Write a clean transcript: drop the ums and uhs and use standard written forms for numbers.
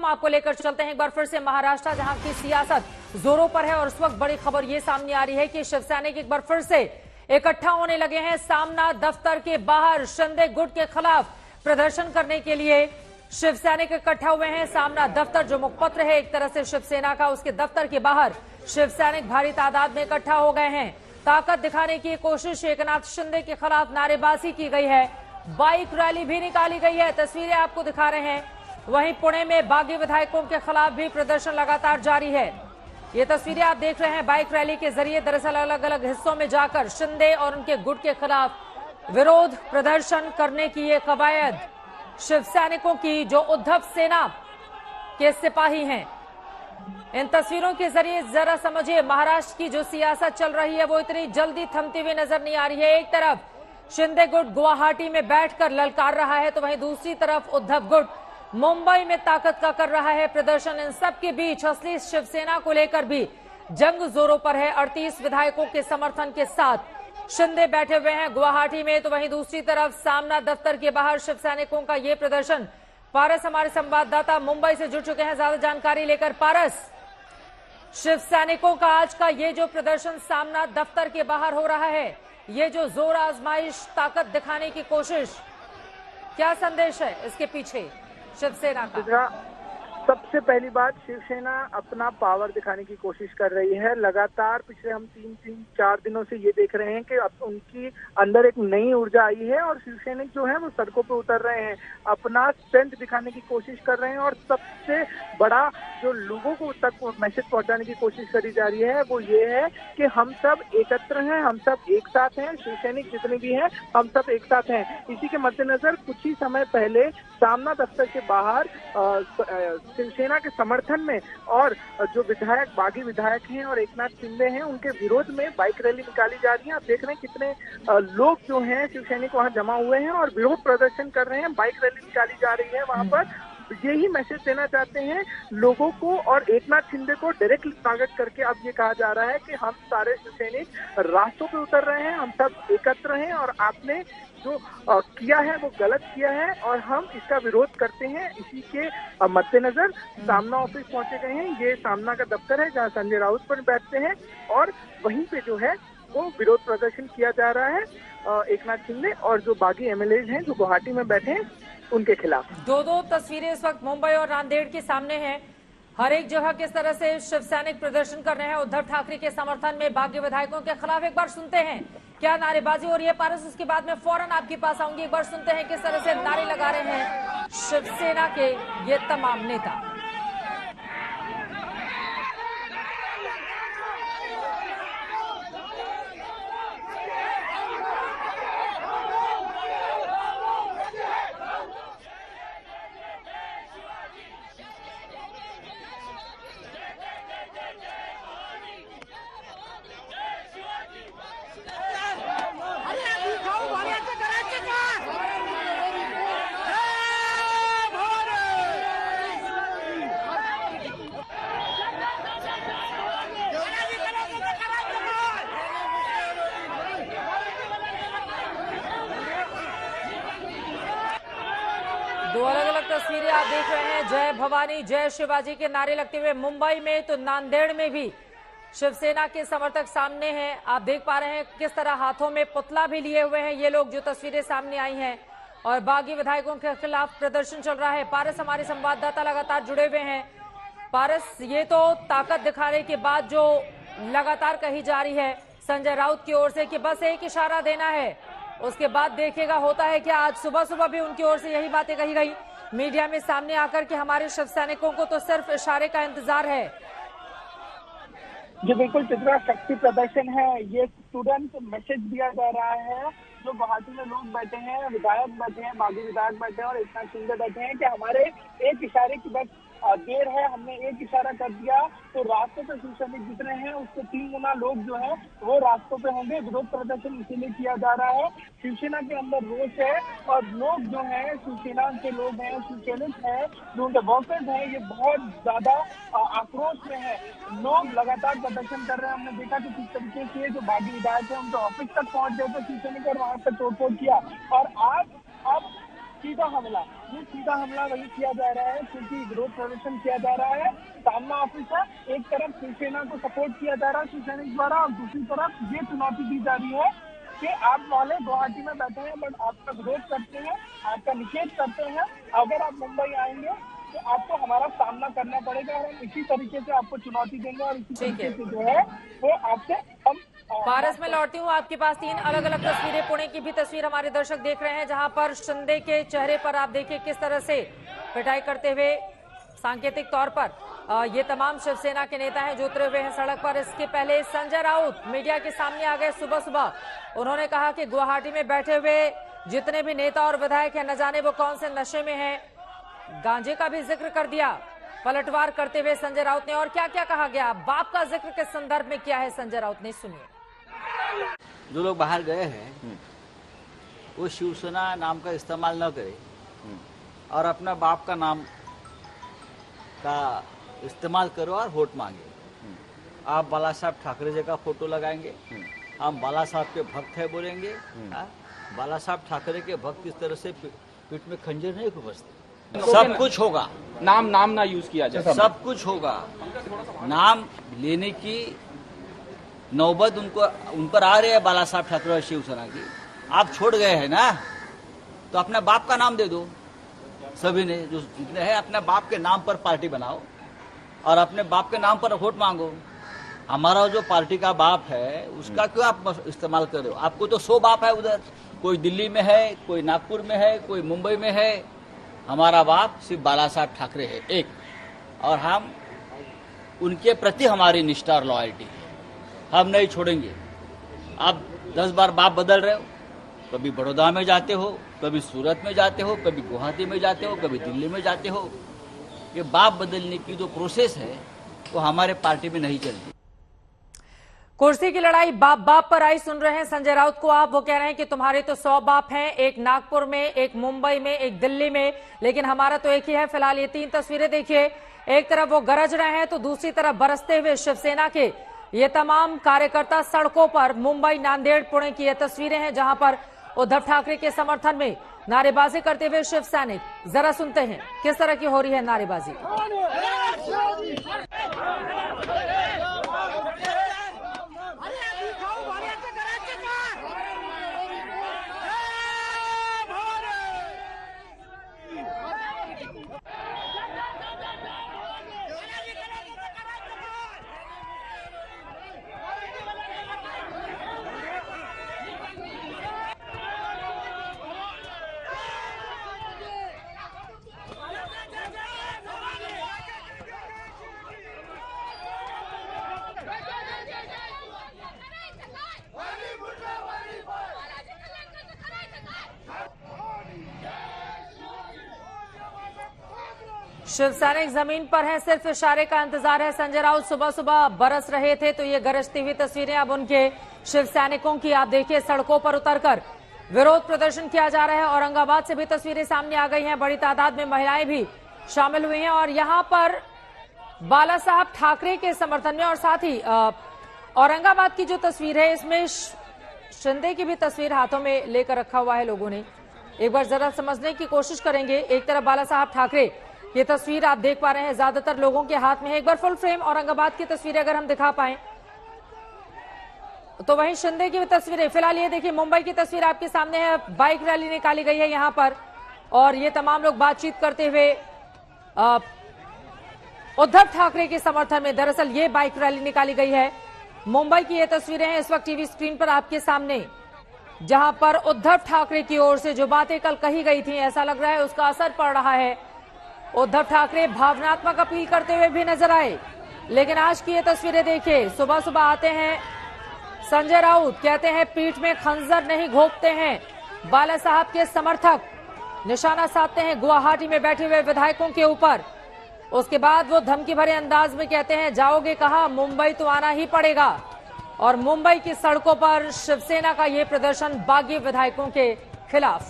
आपको लेकर चलते हैं एक बार फिर से महाराष्ट्र, जहां की सियासत जोरों पर है और इस वक्त बड़ी खबर ये सामने आ रही है कि शिवसैनिक एक बार फिर से इकट्ठा होने लगे हैं। सामना दफ्तर के बाहर शिंदे गुट के खिलाफ प्रदर्शन करने के लिए शिवसैनिक इकट्ठा हुए हैं। सामना दफ्तर जो मुखपत्र है एक तरह से शिवसेना का, उसके दफ्तर के बाहर शिवसैनिक भारी तादाद में इकट्ठा हो गए हैं। ताकत दिखाने की कोशिश एकनाथ शिंदे के खिलाफ नारेबाजी की गई है, बाइक रैली भी निकाली गई है, तस्वीरें आपको दिखा रहे हैं। वहीं पुणे में बागी विधायकों के खिलाफ भी प्रदर्शन लगातार जारी है। ये तस्वीरें आप देख रहे हैं बाइक रैली के जरिए दरअसल अलग अलग हिस्सों में जाकर शिंदे और उनके गुट के खिलाफ विरोध प्रदर्शन करने की ये कवायद शिवसैनिकों की जो उद्धव सेना के सिपाही हैं। इन तस्वीरों के जरिए जरा समझिए महाराष्ट्र की जो सियासत चल रही है वो इतनी जल्दी थमती हुई नजर नहीं आ रही है। एक तरफ शिंदे गुट गुवाहाटी में बैठकर ललकार रहा है तो वहीं दूसरी तरफ उद्धव गुट मुंबई में ताकत का कर रहा है प्रदर्शन। इन सब के बीच असली शिवसेना को लेकर भी जंग जोरों पर है। 38 विधायकों के समर्थन के साथ शिंदे बैठे हुए हैं गुवाहाटी में, तो वहीं दूसरी तरफ सामना दफ्तर के बाहर शिवसैनिकों का ये प्रदर्शन। पारस हमारे संवाददाता मुंबई से जुड़ चुके हैं ज्यादा जानकारी लेकर। पारस, शिवसैनिकों का आज का ये जो प्रदर्शन सामना दफ्तर के बाहर हो रहा है, ये जो जोर आजमाइश ताकत दिखाने की कोशिश, क्या संदेश है इसके पीछे शिवसेना का? सबसे पहली बात, शिवसेना अपना पावर दिखाने की कोशिश कर रही है। लगातार पिछले हम 3-4 दिनों से ये देख रहे हैं कि अब उनकी अंदर एक नई ऊर्जा आई है और शिवसैनिक जो है वो सड़कों पे उतर रहे हैं, अपना स्ट्रेंथ दिखाने की कोशिश कर रहे हैं। और सबसे बड़ा जो लोगों को तक मैसेज पहुंचाने की कोशिश करी जा रही है वो ये है कि हम सब एकत्र हैं, हम सब एक साथ हैं, शिवसैनिक जितने भी हैं हम सब एक साथ हैं। इसी के मद्देनजर कुछ ही समय पहले सामना दफ्तर के बाहर शिवसेना के समर्थन में और जो विधायक बागी विधायक हैं और एकनाथ शिंदे हैं उनके विरोध में बाइक रैली निकाली जा रही है। आप देख रहे हैं कितने लोग जो हैं शिवसैनिक वहां जमा हुए हैं और विरोध प्रदर्शन कर रहे हैं, बाइक रैली निकाली जा रही है वहां पर। यही मैसेज देना चाहते हैं लोगों को और एकनाथ शिंदे को डायरेक्टली टारगेट करके अब ये कहा जा रहा है कि हम सारे शिवसैनिक रास्तों पे उतर रहे हैं, हम सब एकत्र हैं और आपने जो किया है वो गलत किया है और हम इसका विरोध करते हैं। इसी के मद्देनजर सामना ऑफिस पहुंचे गए हैं। ये सामना का दफ्तर है जहां संजय राउत पर बैठते हैं और वहीं पे जो है वो विरोध प्रदर्शन किया जा रहा है एकनाथ शिंदे और जो बागी एमएलए हैं जो गुवाहाटी में बैठे हैं उनके खिलाफ। दो तस्वीरें इस वक्त मुंबई और नांदेड़ के सामने हैं। हर एक जगह किस तरह से शिवसैनिक प्रदर्शन कर रहे हैं उद्धव ठाकरे के समर्थन में, बागी विधायकों के खिलाफ। एक बार सुनते हैं क्या नारेबाजी हो रही है पारस, उसके बाद में फौरन आपके पास आऊंगी। एक बार सुनते हैं किस तरह से नारे लगा रहे हैं शिवसेना के ये तमाम नेता। दो अलग अलग तस्वीरें आप देख रहे हैं, जय भवानी जय शिवाजी के नारे लगते हुए मुंबई में, तो नांदेड़ में भी शिवसेना के समर्थक सामने हैं। आप देख पा रहे हैं किस तरह हाथों में पुतला भी लिए हुए हैं ये लोग, जो तस्वीरें सामने आई हैं, और बागी विधायकों के खिलाफ प्रदर्शन चल रहा है। पारस हमारे संवाददाता लगातार जुड़े हुए हैं। पारस, ये तो ताकत दिखाने के बाद जो लगातार कही जा रही है संजय राउत की ओर से कि बस एक इशारा देना है, उसके बाद देखिएगा होता है कि आज सुबह सुबह भी उनकी ओर से यही बातें कही गई मीडिया में सामने आकर कि हमारे शिवसैनिकों को तो सिर्फ इशारे का इंतजार है। जो बिल्कुल चित्रा, शक्ति प्रदर्शन है, ये तुरंत मैसेज दिया जा रहा है। जो गुवाहाटी में लोग बैठे हैं, विधायक बैठे हैं, बागी विधायक बैठे हैं और एकनाथ शिंदे बैठे हैं कि हमारे एक इशारे की बस देर है, हमने एक इशारा कर दिया तो रास्तों पे शिवसैनिक जितने हैं उससे 3 गुना लोग जो है वो रास्तों पे होंगे। विरोध प्रदर्शन इसीलिए किया जा रहा है। शिवसेना के अंदर रोष है और लोग जो हैं शिवसेना के लोग हैं, शिवसैनिक हैं, जो उनके वर्कर्स हैं, ये बहुत ज्यादा आक्रोश में है। लोग लगातार प्रदर्शन कर रहे हैं। हमने देखा कि किस तरीके से जो बागी विधायक है उनके ऑफिस तक पहुंच गए थे शिवसैनिक और वहां पर तोड़फोड़ किया। और आज अब सीधा हमला, ये सीधा हमला वही किया जा रहा है क्योंकि विरोध प्रदर्शन किया जा रहा है। सामना ऑफिस है, एक तरफ शिवसेना को सपोर्ट किया जा रहा है शिवसेना द्वारा, और दूसरी तरफ ये चुनौती दी जा रही है कि आप वाले गुवाहाटी में बैठे हैं बट आपका विरोध करते हैं, आपका निषेध करते हैं, अगर आप मुंबई आएंगे तो आपको हमारा सामना करना पड़ेगा और हम इसी तरीके से आपको चुनौती देंगे और इसी तरीके से जो है वो आपसे हम पारस में लौटती हूँ आपके पास। 3 अलग अलग तस्वीरें, पुणे की भी तस्वीर हमारे दर्शक देख रहे हैं जहां पर शिंदे के चेहरे पर आप देखिए किस तरह से पिटाई करते हुए सांकेतिक तौर पर ये तमाम शिवसेना के नेता हैं जो उतरे हुए हैं सड़क पर। इसके पहले संजय राउत मीडिया के सामने आ गए सुबह सुबह। उन्होंने कहा कि गुवाहाटी में बैठे हुए जितने भी नेता और विधायक हैं न जाने वो कौन से नशे में हैं, गांजे का भी जिक्र कर दिया पलटवार करते हुए संजय राउत ने। और क्या क्या कहा गया, बाप का जिक्र किस संदर्भ में किया है संजय राउत ने, सुनिए। जो लोग बाहर गए हैं वो शिवसेना नाम का इस्तेमाल न करें और अपना बाप का नाम का इस्तेमाल करो और वोट मांगे। आप बाला साहब ठाकरे जी का फोटो लगाएंगे, हम बाला साहब के भक्त है बोलेंगे। बाला साहब ठाकरे के भक्त इस तरह से पीठ में खंजर नहीं घुसते। सब कुछ होगा, नाम ना यूज किया जाए, सब कुछ होगा। नाम लेने की नौबत उन पर आ रही है बाला साहब ठाकरे और शिवसेना की। आप छोड़ गए हैं ना, तो अपने बाप का नाम दे दो। सभी ने जो जितने हैं अपने बाप के नाम पर पार्टी बनाओ और अपने बाप के नाम पर वोट मांगो। हमारा जो पार्टी का बाप है उसका क्यों आप इस्तेमाल कर रहे हो? आपको तो 100 बाप है उधर, कोई दिल्ली में है, कोई नागपुर में है, कोई मुंबई में है। हमारा बाप सिर्फ बाला साहब ठाकरे है एक, और हम उनके प्रति हमारी निष्ठा और लॉयल्टी है, हम नहीं छोड़ेंगे। आप 10 बार बाप बदल रहे हो, कभी बड़ौदा में जाते हो, कभी सूरत में जाते हो, कभी गुवाहाटी में जाते हो, कभी दिल्ली में जाते हो। ये बाप बदलने की जो प्रोसेस है वो हमारे पार्टी में नहीं चलती। कुर्सी की लड़ाई बाप बाप पर आई, सुन रहे हैं संजय राउत को आप। वो कह रहे हैं कि तुम्हारे तो 100 बाप हैं, एक नागपुर में, एक मुंबई में, एक दिल्ली में, लेकिन हमारा तो एक ही है। फिलहाल ये 3 तस्वीरें देखिए, एक तरफ वो गरज रहे हैं तो दूसरी तरफ बरसते हुए शिवसेना के ये तमाम कार्यकर्ता सड़कों पर। मुंबई, नांदेड़, पुणे की ये तस्वीरें हैं जहां पर उद्धव ठाकरे के समर्थन में नारेबाजी करते हुए शिव सैनिक। जरा सुनते हैं किस तरह की हो रही है नारेबाजी। शिव सैनिक जमीन पर हैं, सिर्फ इशारे का इंतजार है। संजय राउत सुबह सुबह बरस रहे थे तो ये गरजती हुई तस्वीरें अब उनके शिव सैनिकों की आप देखिए। सड़कों पर उतरकर विरोध प्रदर्शन किया जा रहा है। औरंगाबाद से भी तस्वीरें सामने आ गई हैं, बड़ी तादाद में महिलाएं भी शामिल हुई हैं और यहां पर बाला साहब ठाकरे के समर्थन में। और साथ ही औरंगाबाद की जो तस्वीर है इसमें शिंदे की भी तस्वीर हाथों में लेकर रखा हुआ है लोगों ने। एक बार जरा समझने की कोशिश करेंगे। एक तरफ बाला साहब ठाकरे, ये तस्वीर आप देख पा रहे हैं ज्यादातर लोगों के हाथ में है। एक बार फुल फ्रेम औरंगाबाद की तस्वीरें अगर हम दिखा पाए तो वहीं शिंदे की भी तस्वीरें। फिलहाल ये देखिए मुंबई की तस्वीर आपके सामने है, बाइक रैली निकाली गई है यहां पर और ये तमाम लोग बातचीत करते हुए उद्धव ठाकरे के समर्थन में दरअसल ये बाइक रैली निकाली गई है। मुंबई की ये तस्वीरें हैं इस वक्त टीवी स्क्रीन पर आपके सामने, जहां पर उद्धव ठाकरे की ओर से जो बातें कल कही गई थी ऐसा लग रहा है उसका असर पड़ रहा है। उद्धव ठाकरे भावनात्मक अपील करते हुए भी नजर आए, लेकिन आज की ये तस्वीरें देखिए। सुबह सुबह आते हैं संजय राउत, कहते हैं पीठ में खंजर नहीं घोंपते हैं। बाला साहब के समर्थक निशाना साधते हैं गुवाहाटी में बैठे हुए विधायकों के ऊपर। उसके बाद वो धमकी भरे अंदाज में कहते हैं जाओगे कहां, मुंबई तो आना ही पड़ेगा। और मुंबई की सड़कों पर शिवसेना का ये प्रदर्शन बागी विधायकों के खिलाफ।